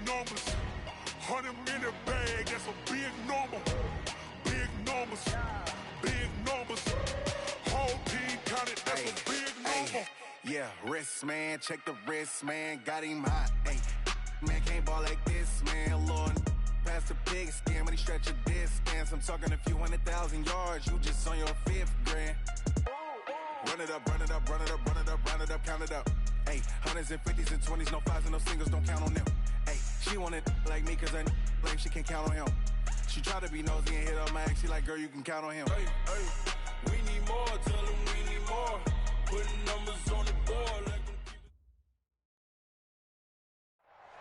numbers. 100-minute bag, that's a big number. Big numbers, big numbers. Whole team counted, that's a big number. Yeah, wrist, man, check the wrist, man. Got him hot, ayy. Man, can't ball like this, man. Lord, past the big skin when he stretch a distance. I'm talking a few 100,000 yards, you just on your 5th grand. Run it up, run it up, run it up, run it up, run it up, count it up. Ayy, 100s and 50s and 20s, no 5s and no singles, don't count on them. Ayy, she want it like me cause I blame she can't count on him. She try to be nosy and hit up my ex, she like, girl, you can count on him. We need more, tell them we need more. Putting numbers on the board like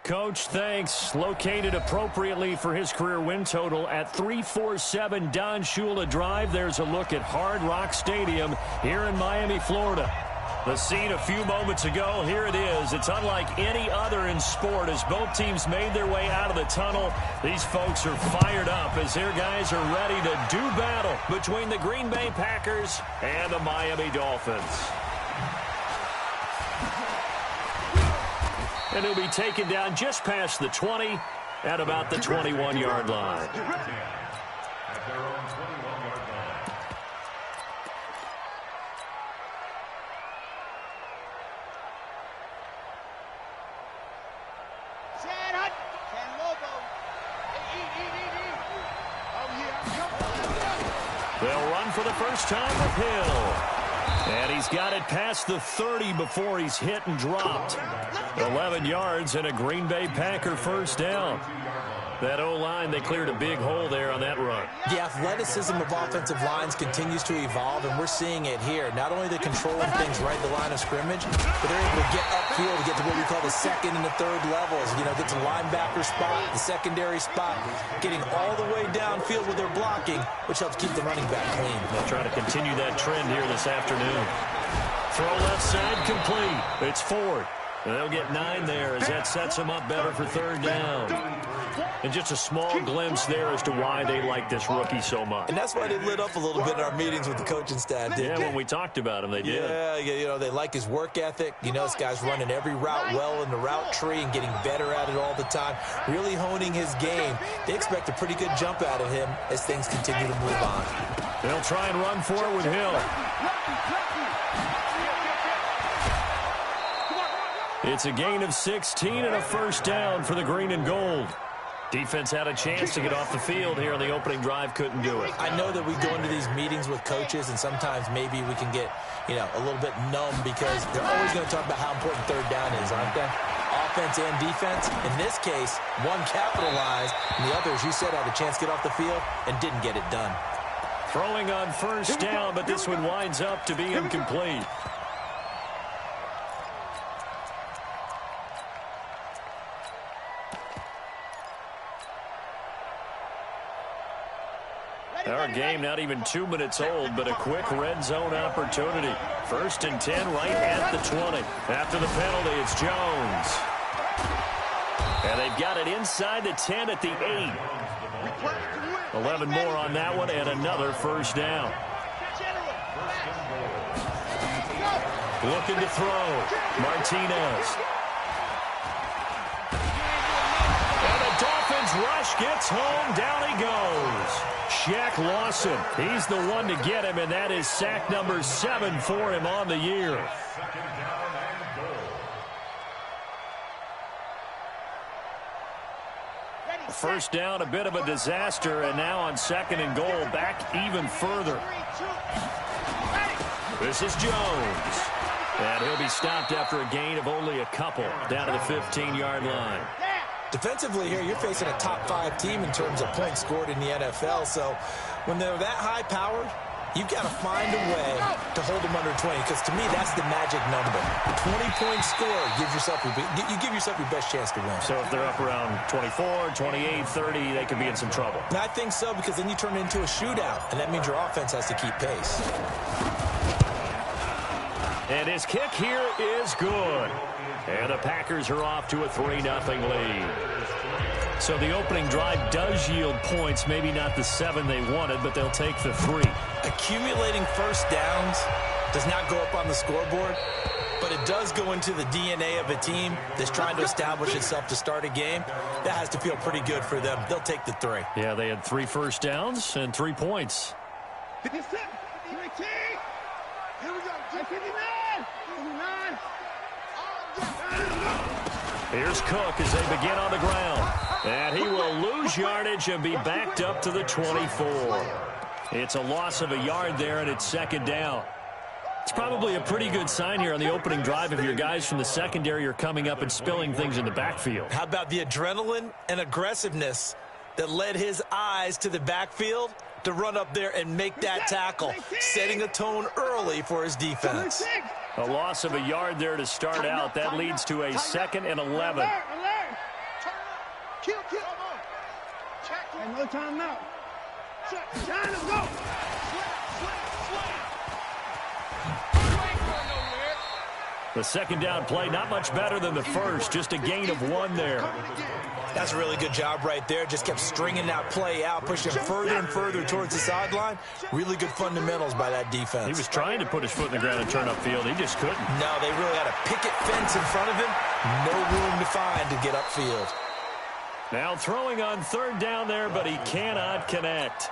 Coach, thanks. Located appropriately for his career win total at 347 Don Shula Drive. There's a look at Hard Rock Stadium here in Miami, Florida. The scene a few moments ago, here it is. It's unlike any other in sport as both teams made their way out of the tunnel. These folks are fired up as their guys are ready to do battle between the Green Bay Packers and the Miami Dolphins. And he'll be taken down just past the 20 at about the 21-yard line. They'll run for the first time with Hill. And he's got it past the 30 before he's hit and dropped. 11 yards and a Green Bay Packer first down. That O-line, they cleared a big hole there on that run. The athleticism of offensive lines continues to evolve, and we're seeing it here. Not only they're controlling things right at the line of scrimmage, but they're able to get upfield to get to what we call the second and the third levels. You know, get to linebacker spot, the secondary spot, getting all the way downfield with their blocking, which helps keep the running back clean. They'll try to continue that trend here this afternoon. Throw left side complete. It's Ford. And they'll get 9 there as that sets them up better for third down. And just a small glimpse there as to why they like this rookie so much. And that's why they lit up a little bit in our meetings with the coaching staff. Yeah, when we talked about him, they did. Yeah, you know, they like his work ethic. You know, this guy's running every route well in the route tree and getting better at it all the time, really honing his game. They expect a pretty good jump out of him as things continue to move on. They'll try and run for it with Hill. It's a gain of 16 and a first down for the green and gold. Defense had a chance to get off the field here in the opening drive, couldn't do it. I know that we go into these meetings with coaches, and sometimes maybe we can get, you know, a little bit numb because they're always going to talk about how important third down is, aren't they? Offense and defense. In this case, one capitalized, and the other, as you said, had a chance to get off the field and didn't get it done. Throwing on first down, but this one winds up to be incomplete. Our game not even 2 minutes old, but a quick red zone opportunity. 1st and 10 right at the 20. After the penalty, it's Jones. And they've got it inside the 10 at the 8. 11 more on that one and another first down. Looking to throw. Martinez. And the Dolphins rush gets home. Down he goes. Shaq Lawson, he's the one to get him, and that is sack number 7 for him on the year. First down, a bit of a disaster, and now on 2nd and goal, back even further. This is Jones, and he'll be stopped after a gain of only a couple, down to the 15-yard line. Defensively here, you're facing a top-5 team in terms of points scored in the NFL. So when they're that high-powered, you've got to find a way to hold them under 20. Because to me, that's the magic number. 20-point score gives yourself you give yourself your best chance to win. So if they're up around 24, 28, 30, they could be in some trouble. And I think so, because then you turn it into a shootout, and that means your offense has to keep pace. And his kick here is good. And the Packers are off to a 3-0 lead. So the opening drive does yield points, maybe not the 7 they wanted, but they'll take the 3. Accumulating first downs does not go up on the scoreboard, but it does go into the DNA of a team that's trying to establish itself to start a game. That has to feel pretty good for them. They'll take the 3. Yeah, they had 3 first downs and 3 points. 56, 19. Here we go. 59. Here's Cook as they begin on the ground. And he will lose yardage and be backed up to the 24. It's a loss of a yard there, and it's second down. It's probably a pretty good sign here on the opening drive if your guys from the secondary are coming up and spilling things in the backfield. How about the adrenaline and aggressiveness that led his eyes to the backfield to run up there and make that tackle, setting a tone early for his defense. A loss of a yard there to start out. That leads to a 2nd and 11. Kill. No timeout. Time to go. The second down play, not much better than the first, just a gain of 1 there. That's a really good job right there. Just kept stringing that play out, pushing further and further towards the sideline. Really good fundamentals by that defense. He was trying to put his foot in the ground and turn upfield. He just couldn't. No, they really had a picket fence in front of him. No room to find to get upfield. Now throwing on 3rd down there, but he cannot connect.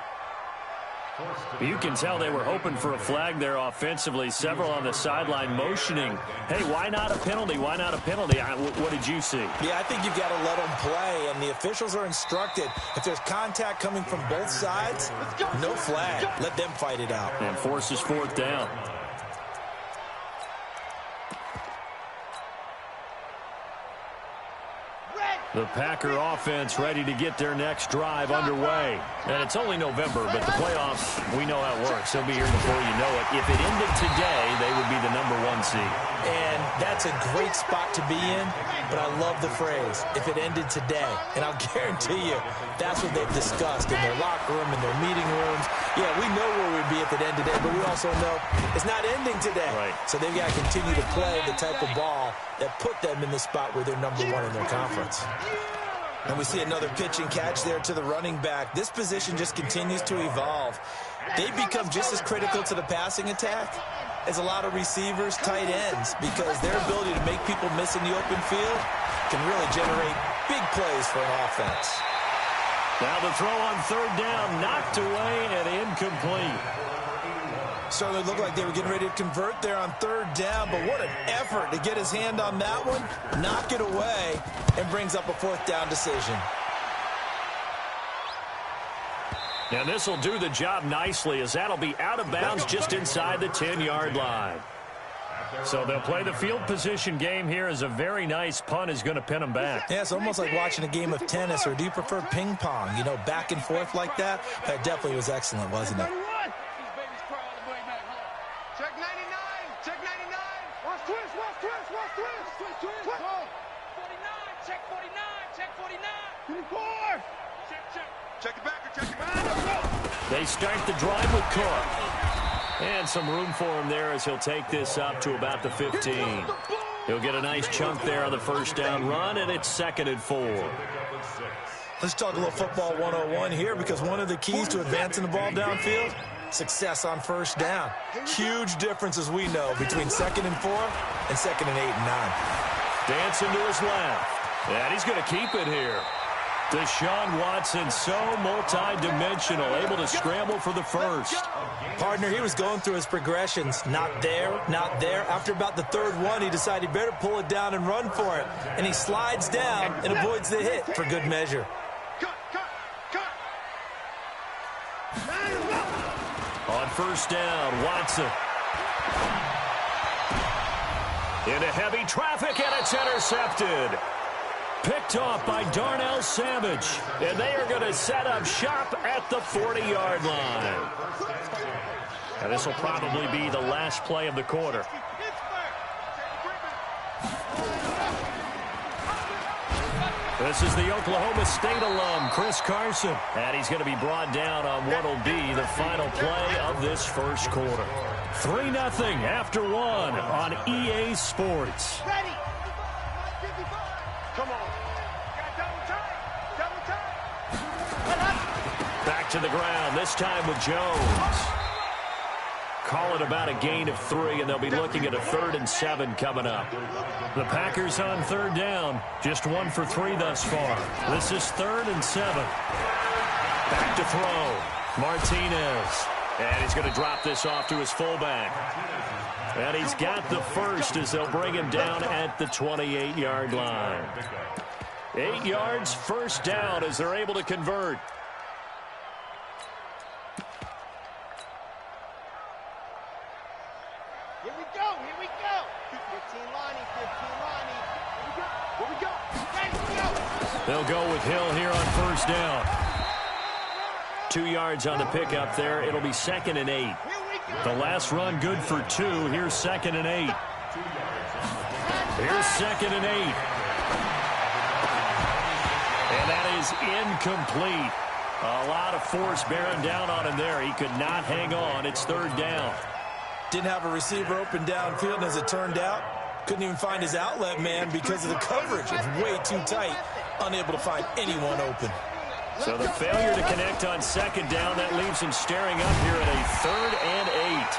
You can tell they were hoping for a flag there offensively. Several on the sideline motioning. Hey, why not a penalty? Why not a penalty? What did you see? Yeah, I think you've got to let them play, and the officials are instructed. If there's contact coming from both sides, no flag. Let them fight it out. And forces 4th down. The Packer offense ready to get their next drive underway. And it's only November, but the playoffs, we know how it works. They'll be here before you know it. If it ended today, they would be the #1 seed. And that's a great spot to be in, but I love the phrase, if it ended today. And I'll guarantee you, that's what they've discussed in their locker room, in their meeting rooms. Yeah, we know where we'd be if it ended today, but we also know it's not ending today. Right. So they've got to continue to play the type of ball that put them in the spot where they're #1 in their conference. And we see another pitch and catch there to the running back. This position just continues to evolve. They've become just as critical to the passing attack as a lot of receivers, tight ends, because their ability to make people miss in the open field can really generate big plays for an offense. Now the throw on 3rd down, knocked away and incomplete. Certainly looked like they were getting ready to convert there on 3rd down, but what an effort to get his hand on that one, knock it away, and brings up a 4th down decision. And this will do the job nicely, as that'll be out of bounds just inside the 10-yard line. So they'll play the field position game here, as a very nice punt is going to pin them back. Yeah, it's almost like watching a game of tennis, or do you prefer ping pong? You know, back and forth like that? That definitely was excellent, wasn't it? Check 99. Check 99. Watch twist. 49. Check 49. Check 49. 24. Check it back. They start the drive with Cook. And some room for him there as he'll take this up to about the 15. He'll get a nice chunk there on the 1st down run, and it's 2nd and 4. Let's talk a little football 101 here, because one of the keys to advancing the ball downfield, success on 1st down. Huge difference, as we know, between 2nd and 4 and 2nd and 8 and 9. Dancing to his left. And he's going to keep it here. Deshaun Watson, so multi-dimensional, able to scramble for the 1st. Partner, he was going through his progressions. Not there, not there. After about the 3rd one, he decided he better pull it down and run for it. And he slides down and avoids the hit for good measure. On 1st down, Watson. Into heavy traffic, and it's intercepted. Picked off by Darnell Savage. And they are going to set up shop at the 40-yard line. And this will probably be the last play of the quarter. This is the Oklahoma State alum, Chris Carson. And he's going to be brought down on what will be the final play of this 1st quarter. 3-0 after 1 on EA Sports. Ready. Come on. Double time. Back to the ground, this time with Jones. Call it about a gain of 3, and they'll be looking at a 3rd and 7 coming up. The Packers on 3rd down. Just 1 for 3 thus far. This is 3rd and 7. Back to throw. Martinez. And he's going to drop this off to his fullback. And he's got the first as they'll bring him down at the 28-yard line. 8 yards, first down as they're able to convert. Here we go. 15 Lonnie. Here we go. They'll go with Hill here on first down. 2 yards on the pickup there. It'll be 2nd and 8. The last run good for 2. Here's 2nd and 8. Here's 2nd and 8. And that is incomplete. A lot of force bearing down on him there. He could not hang on. It's 3rd down. Didn't have a receiver open downfield, and as it turned out, couldn't even find his outlet man because of the coverage. It's way too tight. Unable to find anyone open. So the failure to connect on 2nd down, that leaves him staring up here at a 3rd and 8.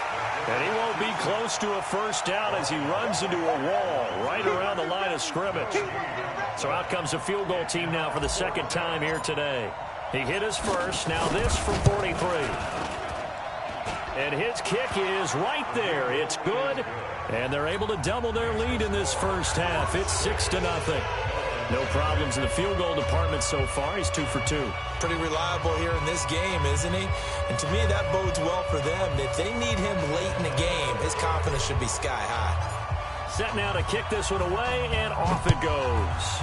And he won't be close to a first down as he runs into a wall right around the line of scrimmage. So out comes the field goal team now for the 2nd time here today. He hit his first, now this from 43. And his kick is right there. It's good. And they're able to double their lead in this first half. It's 6-0. No problems in the field goal department so far. He's 2 for 2. Pretty reliable here in this game, isn't he? And to me, that bodes well for them. If they need him late in the game, his confidence should be sky high. Set now to kick this one away, and off it goes.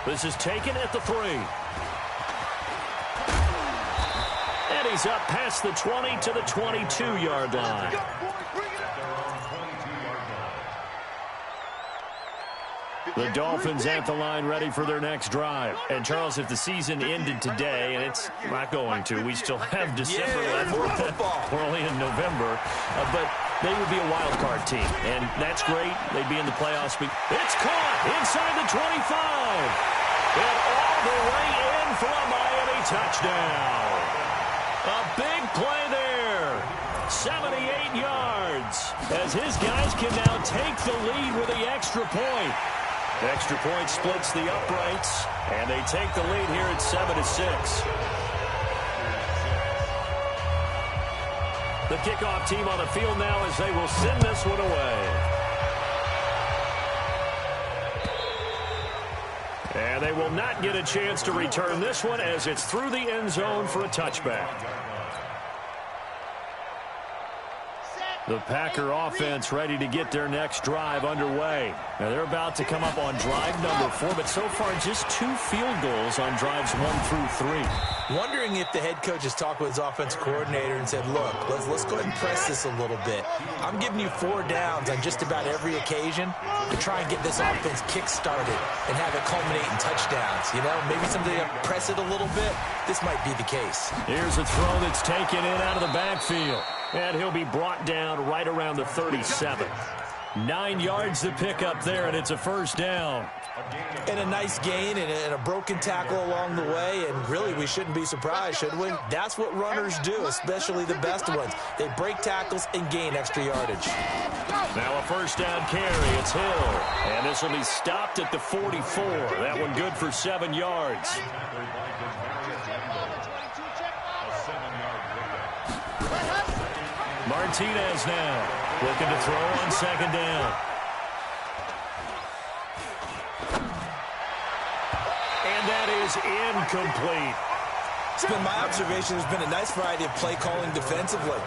This is taken at the 3. And he's up past the 20 to the 22-yard line. The Dolphins at the line ready for their next drive. And, Charles, if the season ended today, and it's not going to, we still have December left. We're only in November. But they would be a wild card team, and that's great. They'd be in the playoffs. It's caught inside the 25. And all the way in for a Miami touchdown. A big play there. 78 yards as his guys can now take the lead with the extra point. The extra point splits the uprights, and they take the lead here at 7-6. The kickoff team on the field now as they will send this one away. And they will not get a chance to return this one as it's through the end zone for a touchback. The Packer offense ready to get their next drive underway. Now they're about to come up on drive number 4, but so far just 2 field goals on drives 1 through 3. Wondering if the head coach has talked with his offensive coordinator and said, look, let's go ahead and press this a little bit. I'm giving you 4 downs on just about every occasion to try and get this offense kick-started and have it culminate in touchdowns. You know, maybe somebody to press it a little bit. This might be the case. Here's a throw that's taken in out of the backfield. And he'll be brought down right around the 37. 9 yards to pick up there, and it's a first down. And a nice gain and a broken tackle along the way, and really we shouldn't be surprised, should we? That's what runners do, especially the best ones. They break tackles and gain extra yardage. Now a first down carry. It's Hill. And this will be stopped at the 44. That one good for 7 yards. Martinez now looking to throw on 2nd down. And that is incomplete. It's been my observation there's been a nice variety of play calling defensively.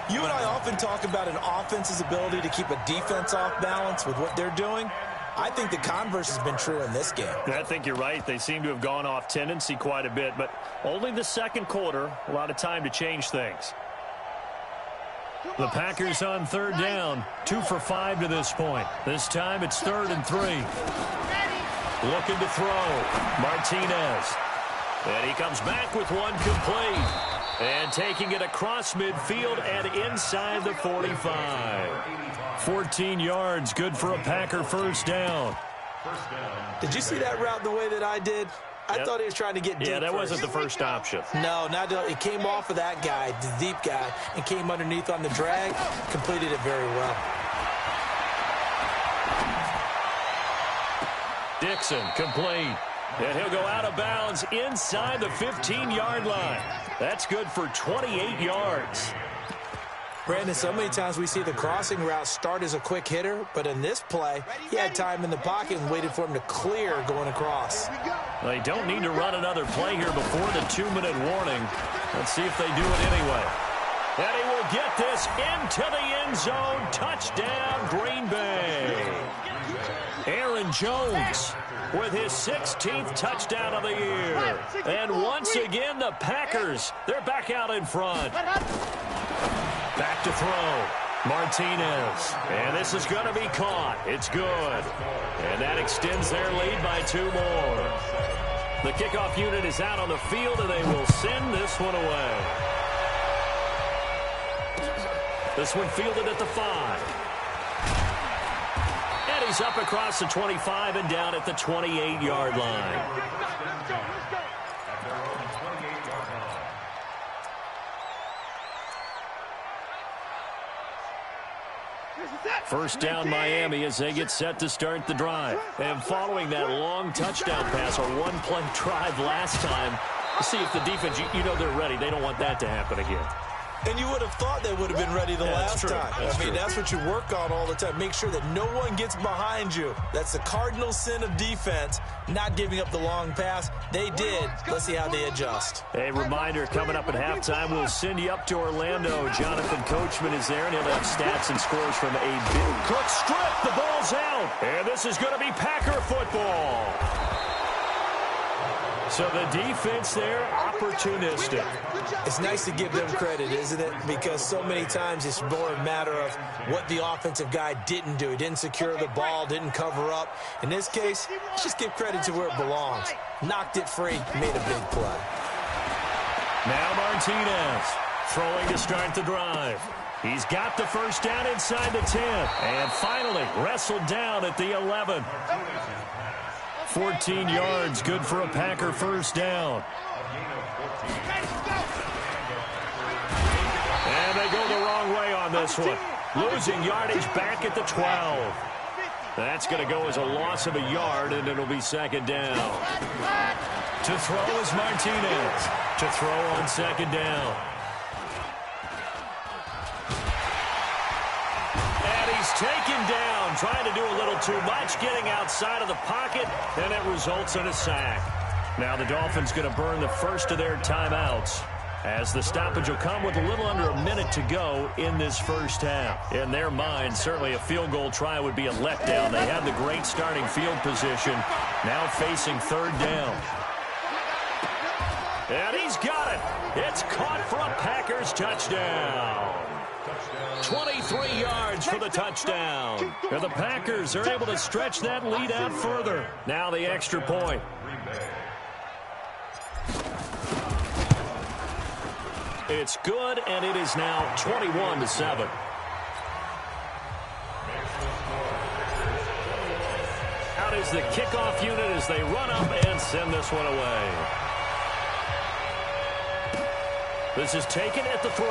You and I often talk about an offense's ability to keep a defense off balance with what they're doing. I think the converse has been true in this game. I think you're right. They seem to have gone off tendency quite a bit, but only the second quarter, a lot of time to change things. The Packers on 3rd down, 2 for 5 to this point. This time it's 3rd and 3. Looking to throw. Martinez. And he comes back with one complete. And taking it across midfield and inside the 45. 14 yards, good for a Packer first down. Did you see that route the way that I did? I thought he was trying to get deep. Yeah, that first. wasn't the first option. No, it came off of that guy, the deep guy, and came underneath on the drag. Completed it very well. Dixon, complete. And he'll go out of bounds inside the 15-yard line. That's good for 28 yards. Brandon, so many times we see the crossing route start as a quick hitter, but in this play, he had time in the pocket and waited for him to clear going across. They don't need to run another play here before the 2-minute warning. Let's see if they do it anyway. And he will get this into the end zone. Touchdown, Green Bay. Aaron Jones with his 16th touchdown of the year. And once again, the Packers, they're back out in front. Back to throw. Martinez. And this is going to be caught. It's good. And that extends their lead by 2 more. The kickoff unit is out on the field, and they will send this one away. This one fielded at the 5. And he's up across the 25 and down at the 28-yard line. First down Miami as they get set to start the drive. And following that long touchdown pass, a one-play drive last time, see if the defense, you know they're ready. They don't want that to happen again. And you would have thought they would have been ready the last time. That's what you work on all the time. Make sure that no one gets behind you. That's the cardinal sin of defense, not giving up the long pass. They did. Let's see how they adjust. A reminder, coming up at halftime, we'll send you up to Orlando. Jonathan Coachman is there, and he'll have stats and scores from a big Cook strip. The ball's out. And this is going to be Packer football. So the defense there, opportunistic. It's nice to give them credit, isn't it? Because so many times it's more a matter of what the offensive guy didn't do. He didn't secure the ball, didn't cover up. In this case, let's just give credit to where it belongs. Knocked it free, made a big play. Now Martinez throwing to start the drive. He's got the first down inside the 10. And finally wrestled down at the 11. 14 yards, good for a Packer first down. And they go the wrong way on this one. Losing yardage back at the 12. That's going to go as a loss of a yard, and it'll be second down. To throw is Martinez. To throw on second down. And he's taken down, trying to do a little too much, getting outside of the pocket, and it results in a sack. Now the Dolphins going to burn the first of their timeouts, as the stoppage will come with a little under a minute to go in this first half. In their mind, certainly a field goal try would be a letdown. They have the great starting field position, now facing third down. And he's got it. It's caught for a Packers touchdown. 23 yards for the touchdown. And the Packers are able to stretch that lead out further. Now the extra point. It's good, and it is now 21-7. Out is the kickoff unit as they run up and send this one away. This is taken at the 3.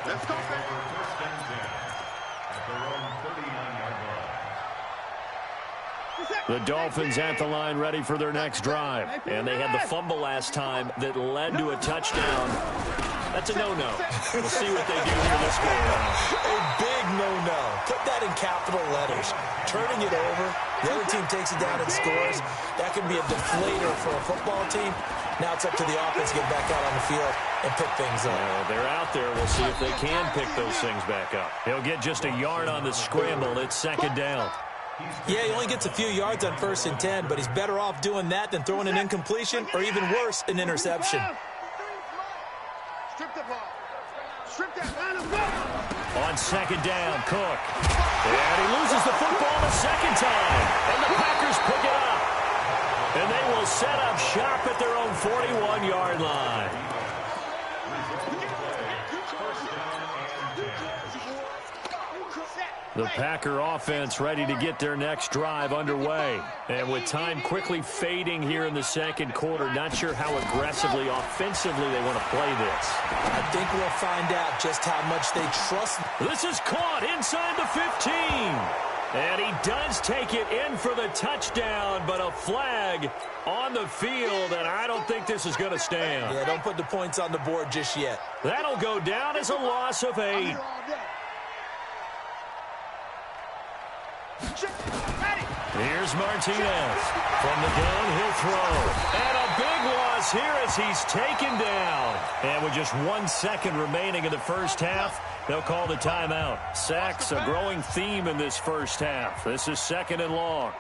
Let's go. First and 10 at their own 39-yard line. The Dolphins at the line ready for their next drive. And they had the fumble last time that led to a touchdown. That's a no-no. We'll see what they do here this game. A big no-no. Put that in capital letters. Turning it over, the other team takes it down and scores. That can be a deflator for a football team. Now it's up to the offense to get back out on the field and pick things up. They're out there. We'll see if they can pick those things back up. He'll get just a yard on the scramble. It's second down. Yeah, he only gets a few yards on 1st and 10, but he's better off doing that than throwing an incompletion or even worse, an interception. Strip the ball. Strip that line of go. On second down, Cook. And he loses the football the second time. And the Packers pick it up. And they will set up shop at their own 41-yard line. The Packer offense ready to get their next drive underway. And with time quickly fading here in the second quarter, not sure how aggressively, offensively they want to play this. I think we'll find out just how much they trust. This is caught inside the 15. And he does take it in for the touchdown, but a flag on the field, and I don't think this is going to stand. Yeah, don't put the points on the board just yet. That'll go down as a loss of 8. Here's Martinez from the gun. He'll throw. And a big loss here as he's taken down. And with just 1 second remaining in the first half, they'll call the timeout. Sacks, a growing theme in this first half. This is 2nd and long.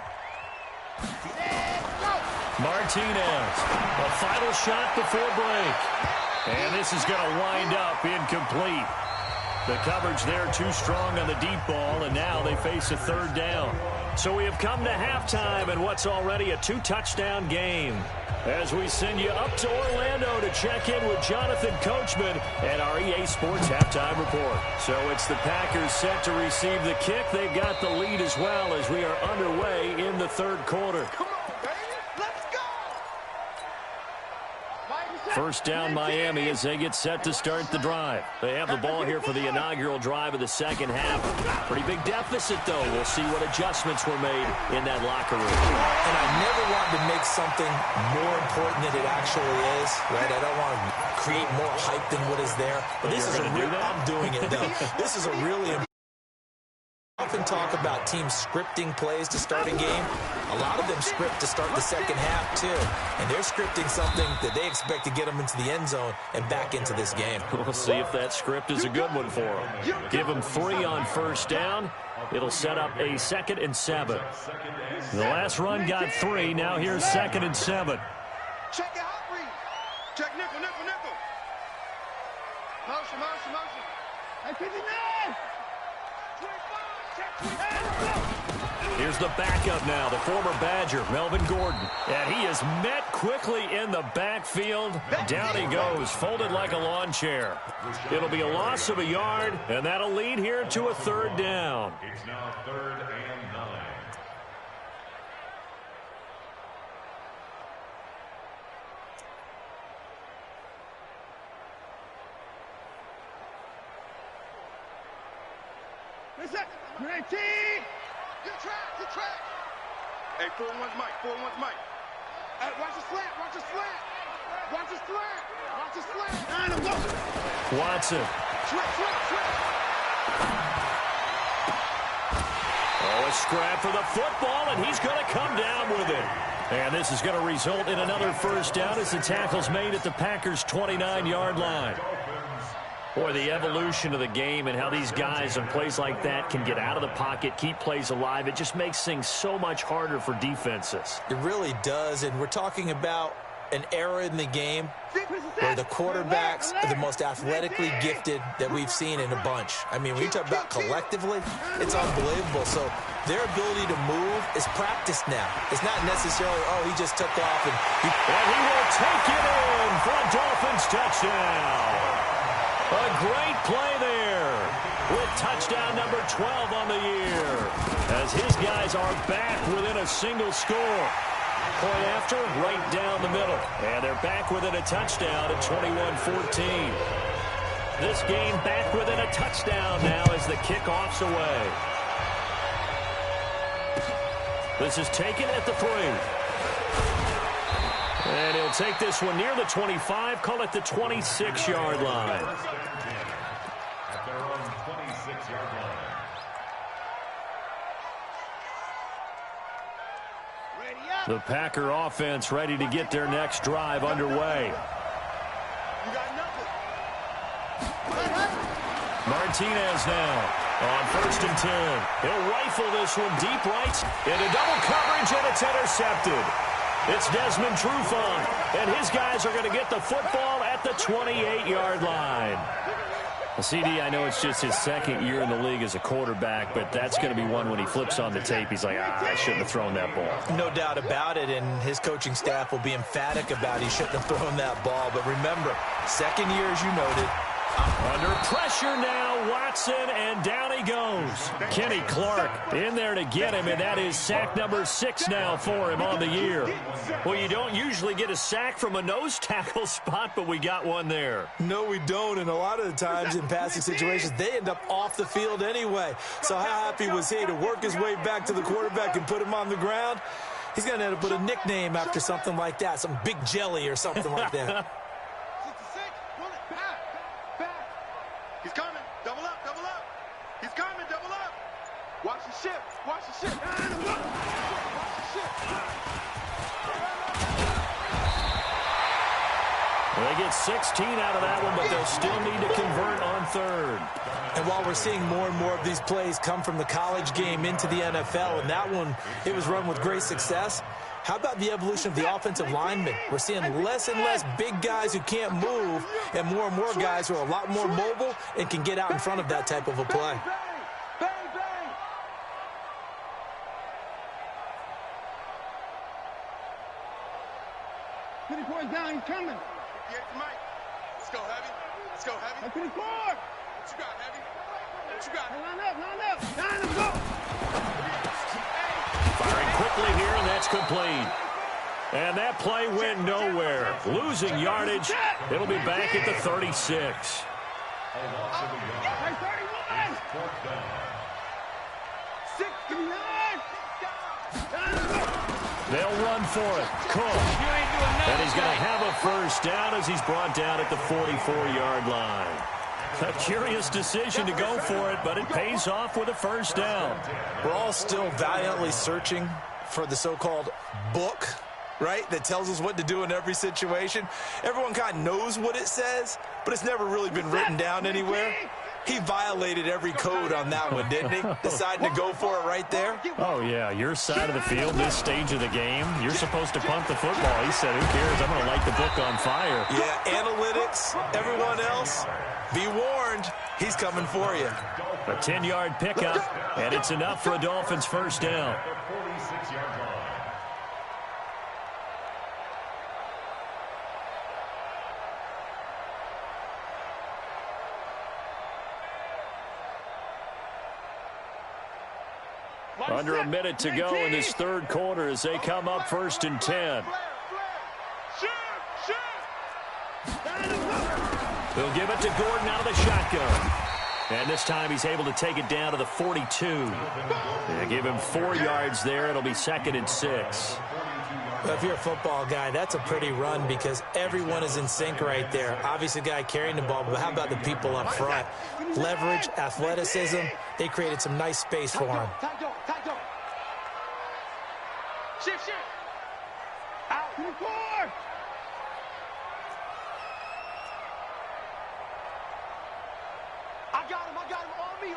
Martinez, a final shot before break. And this is going to wind up incomplete. The coverage there too strong on the deep ball, and now they face a 3rd down. So we have come to halftime in what's already a 2-touchdown game. As we send you up to Orlando to check in with Jonathan Coachman and our EA Sports Halftime Report. So it's the Packers set to receive the kick. They've got the lead as well as we are underway in the 3rd quarter. First down Miami as they get set to start the drive. They have the ball here for the inaugural drive of the second half. Pretty big deficit, though. We'll see what adjustments were made in that locker room. And I never want to make something more important than it actually is, right? I don't want to create more hype than what is there. But this is a real, I'm doing it, though. This is a really important. Often talk about teams scripting plays to start a game. A lot of them script to start the second half, too. And they're scripting something that they expect to get them into the end zone and back into this game. We'll see if that script is a good one for them. Give them 3 on first down. It'll set up a 2nd and 7. The last run got 3. Now here's 2nd and 7. Check your hot read. Check nickel, nickel, nickel. Motion, motion, motion. Hey, 59. Here's the backup now, the former Badger, Melvin Gordon. And he is met quickly in the backfield. Down he goes, folded like a lawn chair. It'll be a loss of a yard, and that'll lead here to a 3rd down. It's now 3rd and 9. Good track. Hey, 4-1's Mike, 4-1's Mike. Hey, watch the slant, watch the slant. Watch the slant, watch the slant. Watson. Oh, a scrap for the football, and he's going to come down with it. And this is going to result in another first down as the tackle's made at the Packers' 29-yard line. Boy, the evolution of the game and how these guys on plays like that can get out of the pocket, keep plays alive, it just makes things so much harder for defenses. It really does, and we're talking about an era in the game where the quarterbacks are the most athletically gifted that we've seen in a bunch. I mean, when you talk about collectively, it's unbelievable. So their ability to move is practiced now. It's not necessarily, oh, he just took off. And he will take it in for a Dolphins touchdown. A great play there with touchdown number 12 on the year as his guys are back within a single score. Point after, right down the middle. And they're back within a touchdown at 21-14. This game back within a touchdown now as the kickoff's away. This is taken at the 3. And he'll take this one near the 25, call it the 26-yard line. At their own 26-yard line. The Packer offense ready to get their next drive underway. Martinez now on 1st and 10. He'll rifle this one deep right into double coverage, and it's intercepted. It's Desmond Trufant, and his guys are going to get the football at the 28-yard line. CD, I know it's just his 2nd year in the league as a quarterback, but that's going to be one when he flips on the tape. He's like, I shouldn't have thrown that ball. No doubt about it, and his coaching staff will be emphatic about he shouldn't have thrown that ball. But remember, 2nd year, as you noted. Under Pressure now, Watson, and down he goes. Kenny Clark in there to get him, and that is sack number 6 now for him on the year. Well, you don't usually get a sack from a nose tackle spot, but we got one there. No, we don't, and a lot of the times in passing situations, they end up off the field anyway. So how happy was he to work his way back to the quarterback and put him on the ground? He's going to end up with a nickname after something like that, some Big Jelly or something like that. He's coming. Double up, double up. He's coming, double up. Watch the ship. Watch the ship. Watch the ship. They get 16 out of that one, but they'll still need to convert on third. And while we're seeing more and more of these plays come from the college game into the NFL, and that one, it was run with great success, how about the evolution of the offensive linemen? We're seeing less and less big guys who can't move and more guys who are a lot more mobile and can get out in front of that type of a play. Bang, bang. 50 points down, he's coming. Get the mic. Let's go, Heavy. Let's go, Heavy. 54. What you got, Heavy? What you got? Line up. Line up, go. Firing quickly here, and that's complete. And that play went nowhere. Losing yardage. It'll be back at the 36. They'll run for it. Cook. And he's going to have a first down as he's brought down at the 44-yard line. A curious decision to go for it, but it pays off with a first down. We're all still valiantly searching for the so-called book, right, that tells us what to do in every situation. Everyone kind of knows what it says, but it's never really been written down anywhere. He violated every code on that one, didn't he? Deciding to go for it right there. Oh, yeah, your side of the field, this stage of the game, you're supposed to punt the football. He said, who cares? I'm going to light the book on fire. Yeah, analytics, everyone else, be warned, he's coming for you. A 10-yard pickup, and it's enough for a Dolphins first down. Under a minute to go in this third quarter as they come up 1st and 10. They'll give it to Gordon out of the shotgun. And this time he's able to take it down to the 42. They give him 4 yards there. It'll be 2nd and 6. Well, if you're a football guy, that's a pretty run because everyone is in sync right there. Obviously, the guy carrying the ball, but how about the people up front? Leverage, athleticism, they created some nice space for him. Shift. Out. 4. I got him. On me.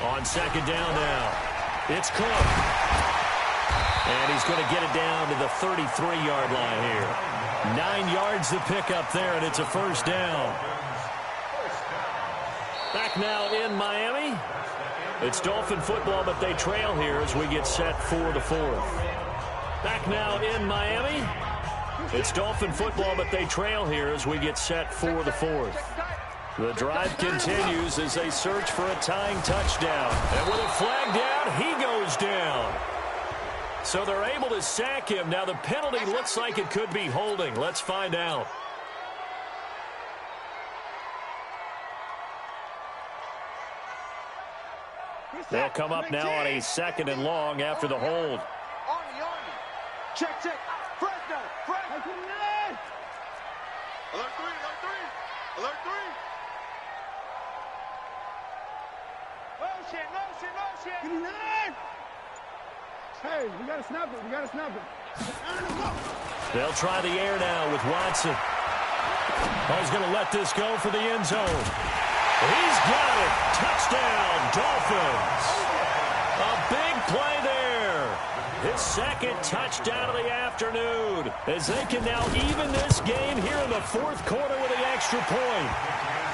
On 2nd down now, it's Cook. And he's going to get it down to the 33-yard line here. 9 yards to pick up there, and it's a first down. Back now in Miami. It's Dolphin football, but they trail here as we get set for the 4th. Back now in Miami. It's Dolphin football, but they trail here as we get set for the 4th. The drive continues as they search for a tying touchdown. And with a flag down, he goes down. So they're able to sack him. Now the penalty looks like it could be holding. Let's find out. They'll come up now on a 2nd and long after the hold. Army. Check. Fresno. Alert 3. Motion. Hey, we got to snap it. They'll try the air now with Watson. He's going to let this go for the end zone. He's got it. Touchdown, Dolphins. A big play there. His 2nd touchdown of the afternoon as they can now even this game here in the 4th quarter with an extra point.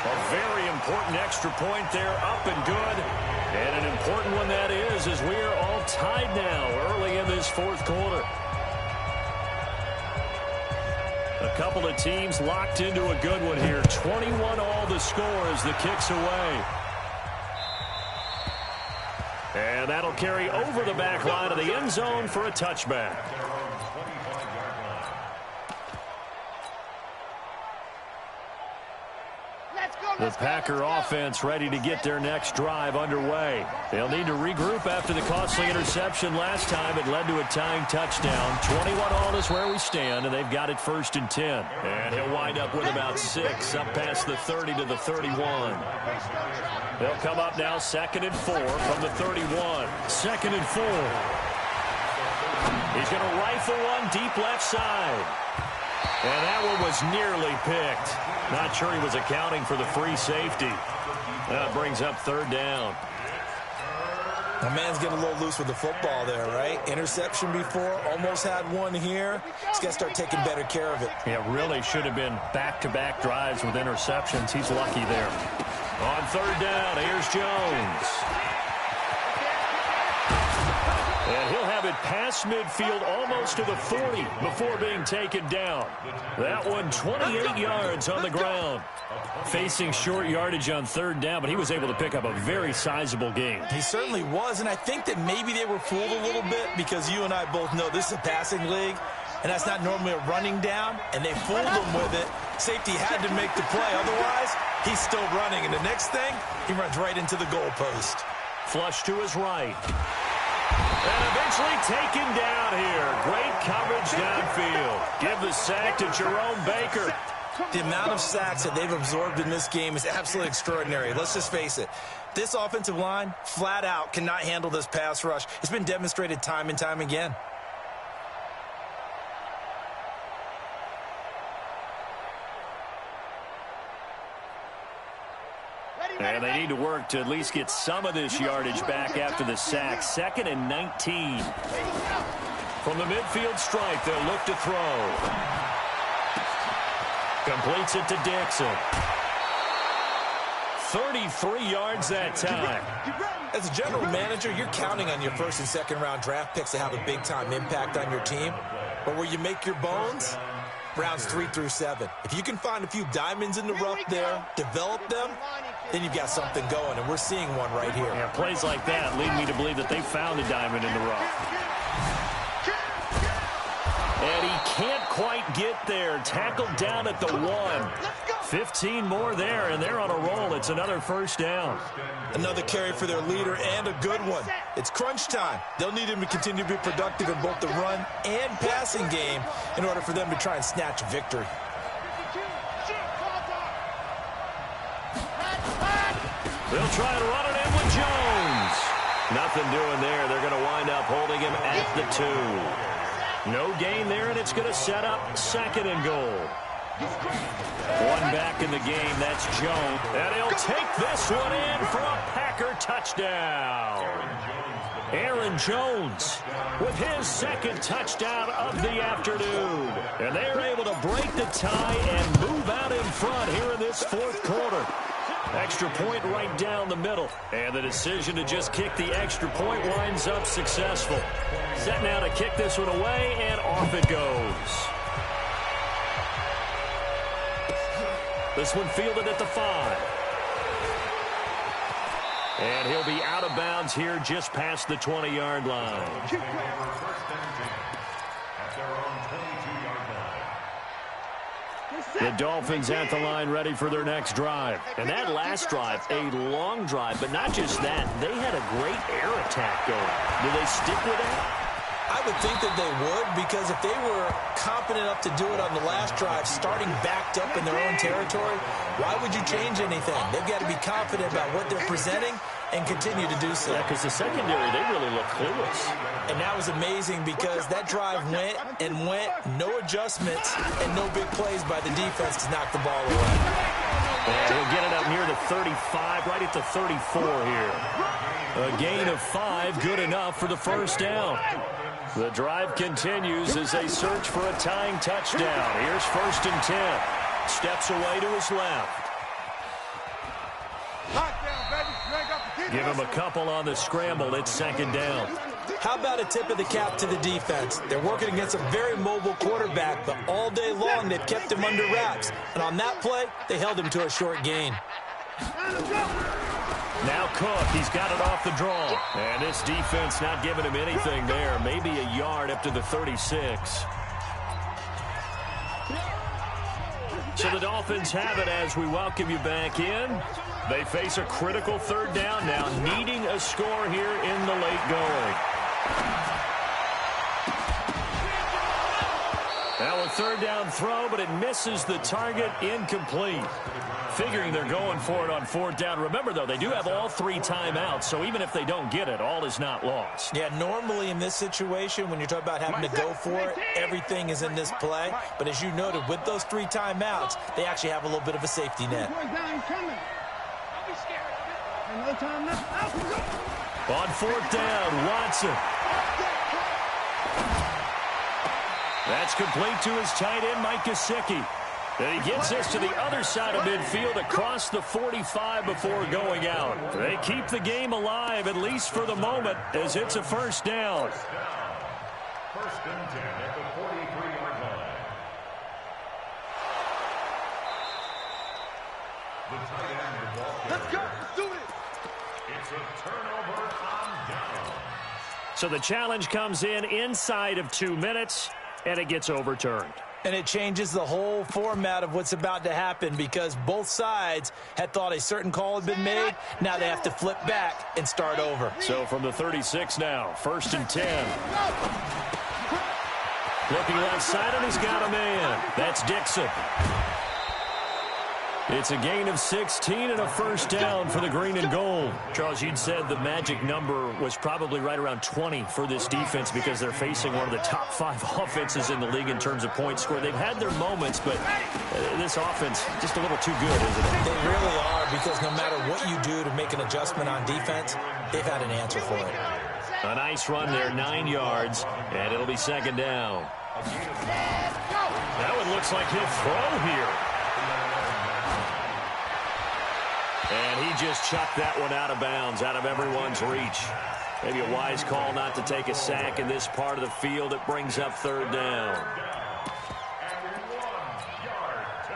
A very important extra point there, up and good. And an important one that is as we are all tied now early in this 4th quarter. A couple of teams locked into a good one here. 21 all the score as the kick's away. And that'll carry over the back line of the end zone for a touchback. The Packer offense ready to get their next drive underway. They'll need to regroup after the costly interception last time. It led to a tying touchdown. 21 all is where we stand, and they've got it 1st and 10. And he'll wind up with about 6 up past the 30 to the 31. They'll come up now 2nd and 4 from the 31. 2nd and 4. He's going to rifle one deep left side. And that one was nearly picked. Not sure he was accounting for the free safety. That brings up 3rd down. My man's getting a little loose with the football there, right? Interception before, almost had one here. He's got to start taking better care of it. Yeah, really should have been back-to-back drives with interceptions. He's lucky there. On 3rd down, here's Jones. And he'll have it past midfield almost to the 40 before being taken down. That one 28 yards on the ground. Facing short yardage on 3rd down, but he was able to pick up a very sizable gain. He certainly was, and I think that maybe they were fooled a little bit because you and I both know this is a passing league, and that's not normally a running down, and they fooled him with it. Safety had to make the play. Otherwise, he's still running, and the next thing, he runs right into the goalpost. Flush to his right. And eventually taken down here. Great coverage downfield. Give the sack to Jerome Baker. The amount of sacks that they've absorbed in this game is absolutely extraordinary. Let's just face it. This offensive line, flat out, cannot handle this pass rush. It's been demonstrated time and time again. And they need to work to at least get some of this yardage back after the sack. 2nd and 19. From the midfield stripe, they'll look to throw. Completes it to Dixon. 33 yards that time. As a general manager, you're counting on your 1st and 2nd round draft picks to have a big-time impact on your team. But where you make your bones, rounds 3 through 7. If you can find a few diamonds in the rough there, develop them, then you've got something going, and we're seeing one right here. Yeah, plays like that lead me to believe that they found a diamond in the rough. And he can't quite get there. Tackled down at the 1. 15 more there, and they're on a roll. It's another 1st down. Another carry for their leader, and a good one. It's crunch time. They'll need him to continue to be productive in both the run and passing game in order for them to try and snatch a victory. They'll try and run it in with Jones. Nothing doing there. They're going to wind up holding him at the 2. No gain there, and it's going to set up 2nd and goal. One back in the game, that's Jones. And he'll take this one in for a Packer touchdown. Aaron Jones with his 2nd touchdown of the afternoon. And they're able to break the tie and move out in front here in this 4th quarter. Extra point right down the middle. And the decision to just kick the extra point winds up successful. Set now to kick this one away, and off it goes. This one fielded at the 5. And he'll be out of bounds here just past the 20-yard line. The Dolphins at the line ready for their next drive. And that last drive, a long drive, but not just that. They had a great air attack going. Do they stick with that? I would think that they would, because if they were competent enough to do it on the last drive, starting backed up in their own territory, why would you change anything? They've got to be confident about what they're presenting and continue to do so. Yeah, because the secondary, they really look clueless. And that was amazing because that drive went and went, no adjustments, and no big plays by the defense to knock the ball away. And he'll get it up near the 35, right at the 34 here. A gain of 5, good enough for the 1st down. The drive continues as they search for a tying touchdown. Here's 1st and 10. Steps away to his left. Give him a couple on the scramble. It's 2nd down. How about a tip of the cap to the defense? They're working against a very mobile quarterback, but all day long they've kept him under wraps. And on that play, they held him to a short gain. Now Cook, he's got it off the draw. And this defense not giving him anything there. Maybe a yard up to the 36. So the Dolphins have it as we welcome you back in. They face a critical third down now, needing a score here in the late going. Now a third down throw, but it misses the target, incomplete. Figuring they're going for it on fourth down. Remember, though, they do have all 3 timeouts, so even if they don't get it, all is not lost. Yeah, normally in this situation, when you're talking about having to go for it, everything is in this play. But as you noted, with those 3 timeouts, they actually have a little bit of a safety net. On fourth down, Watson. That's complete to his tight end, Mike Gesicki. And he gets this to the other side of midfield across the 45 before going out. They keep the game alive, at least for the moment, as it's a first down. First and 10 at the 43-yard line. The tight end of the ball. Let's go. Let's do it. It's a turnover on down. So the challenge comes in inside of 2 minutes, and it gets overturned. And it changes the whole format of what's about to happen because both sides had thought a certain call had been made. Now they have to flip back and start over. So from the 36 now, first and 10. Looking left side, and he's got a man. That's Dixon. It's a gain of 16 and a first down for the green and gold. Charles, you'd said the magic number was probably right around 20 for this defense because they're facing one of the top 5 offenses in the league in terms of points scored. They've had their moments, but this offense just a little too good, isn't it? They really are because no matter what you do to make an adjustment on defense, they've had an answer for it. A nice run there, 9 yards, and it'll be second down. Now it looks like he'll throw here. And he just chucked that one out of bounds, out of everyone's reach. Maybe a wise call not to take a sack in this part of the field. It brings up third down. And 1 yard to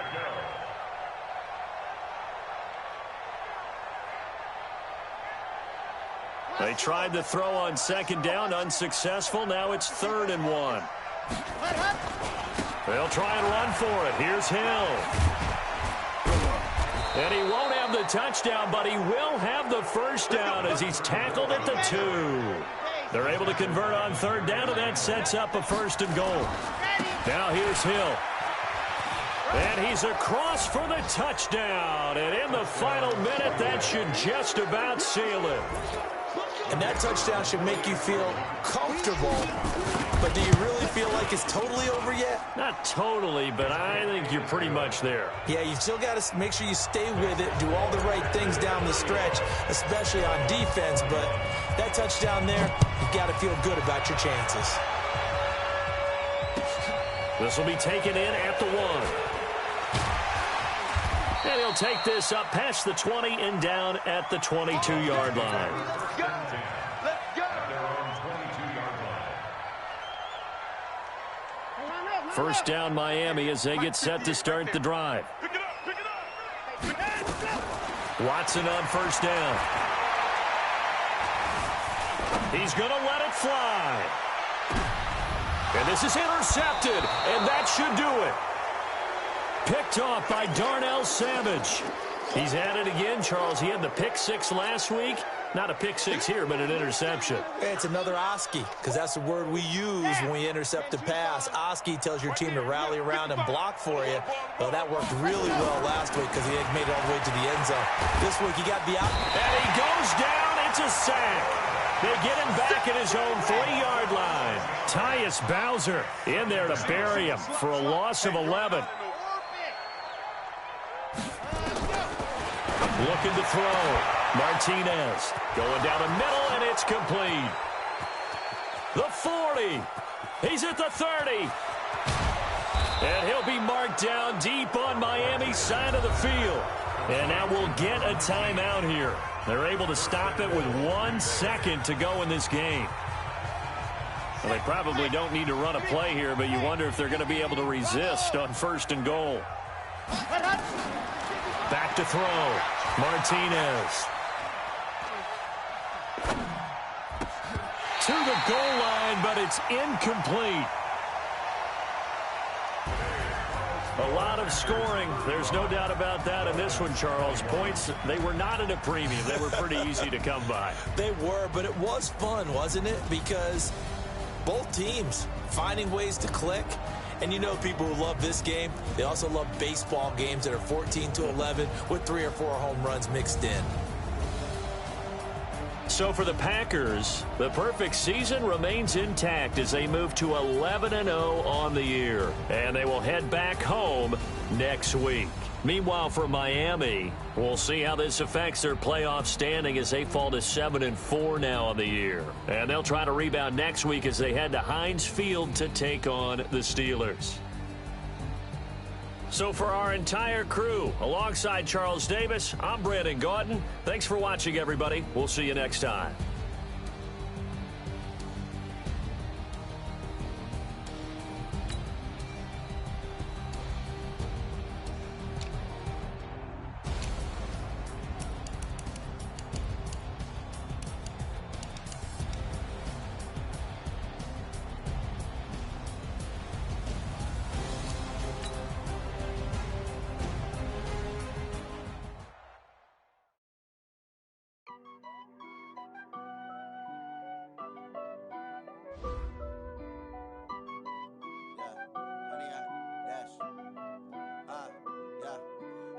go. They tried to throw on second down, unsuccessful. Now it's 3rd and 1. They'll try and run for it. Here's Hill. And he won't have the touchdown, but he will have the first down as he's tackled at the 2. They're able to convert on third down, and that sets up a first and goal. Now here's Hill. And he's across for the touchdown. And in the final minute, that should just about seal it. And that touchdown should make you feel comfortable. But do you really feel like it's totally over yet? Not totally, but I think you're pretty much there. Yeah, you still got to make sure you stay with it, do all the right things down the stretch, especially on defense. But that touchdown there, you've got to feel good about your chances. This will be taken in at the 1. And he'll take this up past the 20 and down at the 22-yard line. Let's go. At their own 22-yard line. First down Miami as they get set to start the drive. Pick it up. Watson on first down. He's going to let it fly. And this is intercepted, and that should do it. Picked off by Darnell Savage. He's at it again, Charles. He had the pick 6 last week. Not a pick 6 here, but an interception. It's another Oski, because that's the word we use when we intercept a pass. Oski tells your team to rally around and block for you. Well, that worked really well last week because he made it all the way to the end zone. This week he got the out. And he goes down. It's a sack. They get him back at his own 3-yard line. Tyus Bowser in there to bury him for a loss of 11. Looking to throw. Martinez going down the middle, and it's complete. The 40. He's at the 30. And he'll be marked down deep on Miami's side of the field. And now we'll get a timeout here. They're able to stop it with 1 second to go in this game. Well, they probably don't need to run a play here, but you wonder if they're going to be able to resist on 1st and goal. Back to throw. Martinez. To the goal line, but it's incomplete. A lot of scoring. There's no doubt about that in this one, Charles. Points, they were not at a premium. They were pretty easy to come by. They were, but it was fun, wasn't it? Because both teams finding ways to click. And you know people who love this game, they also love baseball games that are 14-11 with 3 or 4 home runs mixed in. So for the Packers, the perfect season remains intact as they move to 11-0 on the year. And they will head back home next week. Meanwhile, for Miami, we'll see how this affects their playoff standing as they fall to 7-4 now on the year. And they'll try to rebound next week as they head to Heinz Field to take on the Steelers. So for our entire crew, alongside Charles Davis, I'm Brandon Gaudin. Thanks for watching, everybody. We'll see you next time.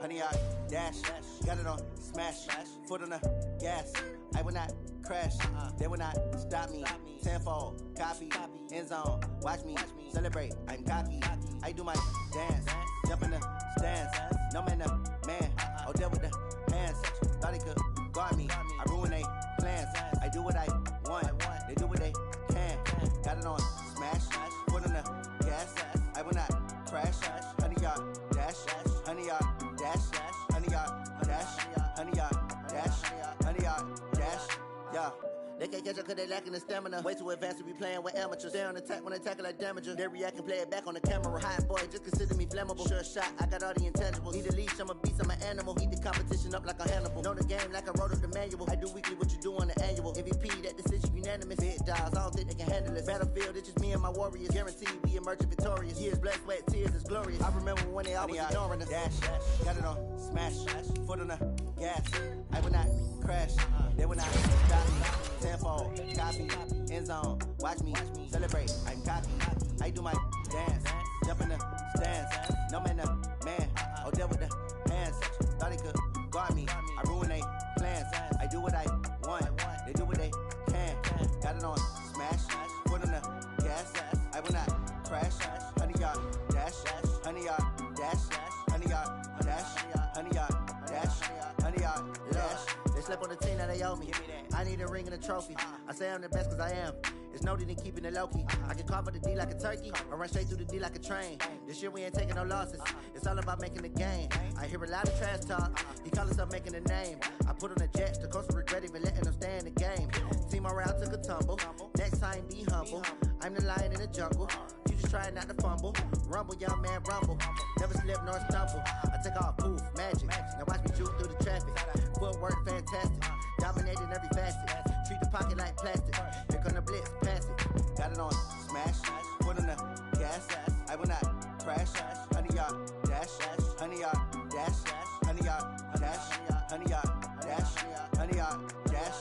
Honey, I dash, got it on smash, foot on the gas. I will not crash, they will not stop me. Tenfold, copy, end zone, watch me celebrate. I'm cocky, I do my dance, jump in the stands. No man, man, oh, deal with the hands. Thought he could guard me, I ruin they plans. I do what I want, they do what they can. Got it on smash, foot on the gas. I will not crash, honey, y'all dash, honey, y'all dash, honey, y'all dash, honey, y'all dash, honey, y'all dash, yeah. They can't catch up cause they lacking the stamina. Way too advanced to be playing with amateurs. Stay on attack when they tackle like damager. They react and play it back on the camera. Hot boy, just consider me flammable. Sure shot, I got all the intangibles. Need a leash, I'm a beast, I'm an animal. Eat the competition up like a Hannibal. Know the game like I wrote up the manual. I do weekly what you do on the annual. MVP, that decision unanimous. Big dogs, I don't think they can handle it. Battlefield, it's just me and my warriors. Guaranteed we emerge victorious. Years, blood, sweat, tears, it's glorious. I remember when they always ignoring us. Dash, got it on smash, foot on the gas. I will not crash, they will not stop me. Tenfold, copy, end zone, watch me celebrate. I'm cocky, I do my dance, jump in the stands. No man, man, oh, deal with the hands. Thought he could guard me, I ruin they plans. I do what I want, they do what they can. Got it on smash, foot on the gas. I will not crash, honey, y'all dash, honey, y'all dash, honey, y'all dash, honey, y'all dash, honey, y'all dash. They slept on the team that they owe me. I need a ring and a trophy. I say I'm the best cause I am. It's noted in keeping it low-key. I can carve up the D like a turkey or run straight through the D like a train. This year we ain't taking no losses. It's all about making the game. I hear a lot of trash talk. He call himself making a name. I put on the Jets. The coach will regret even letting them stay in the game. Team morale took a tumble. Next time be humble. I'm the lion in the jungle. You just try not to fumble. Rumble, young man, rumble. Never slip nor stumble. I take off, poof, magic. Now watch me juke through the traffic. Footwork fantastic. Dominating every facet. Treat the pocket like plastic. Here come the blitz, pass it. Got it on smash, foot on the gas. I will not crash. Honey, y'all dash, honey, y'all dash, honey, y'all dash, honey, y'all dash, honey, y'all dash.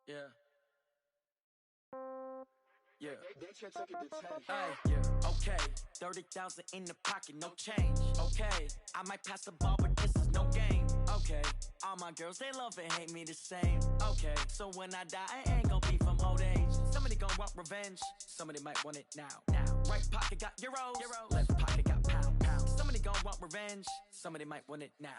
Yeah. Yeah. Yeah. Okay. 30,000 in the pocket, no change. Okay. I might pass the ball, but this is no game. Okay. All my girls, they love and hate me the same. Okay. So when I die, I ain't gonna be from old age. Somebody gonna want revenge. Somebody might want it now. Right pocket got euros. Left pocket got pound. Somebody gonna want revenge. Somebody might want it now.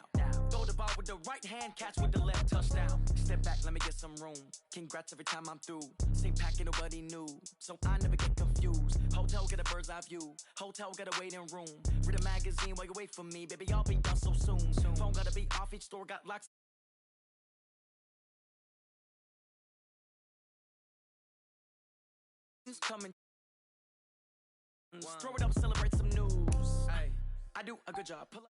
Throw the ball ball with the right hand, catch with the left, touchdown. Step back, let me get some room. Congrats every time I'm through. Same packet, nobody knew, so I never get confused. Hotel, get a bird's eye view. Hotel, get a waiting room. Read a magazine while you wait for me, baby, I'll be done so soon. Phone gotta be off, each store got locks. Coming. Throw it up, celebrate some news. Ay, I do a good job. Pull up.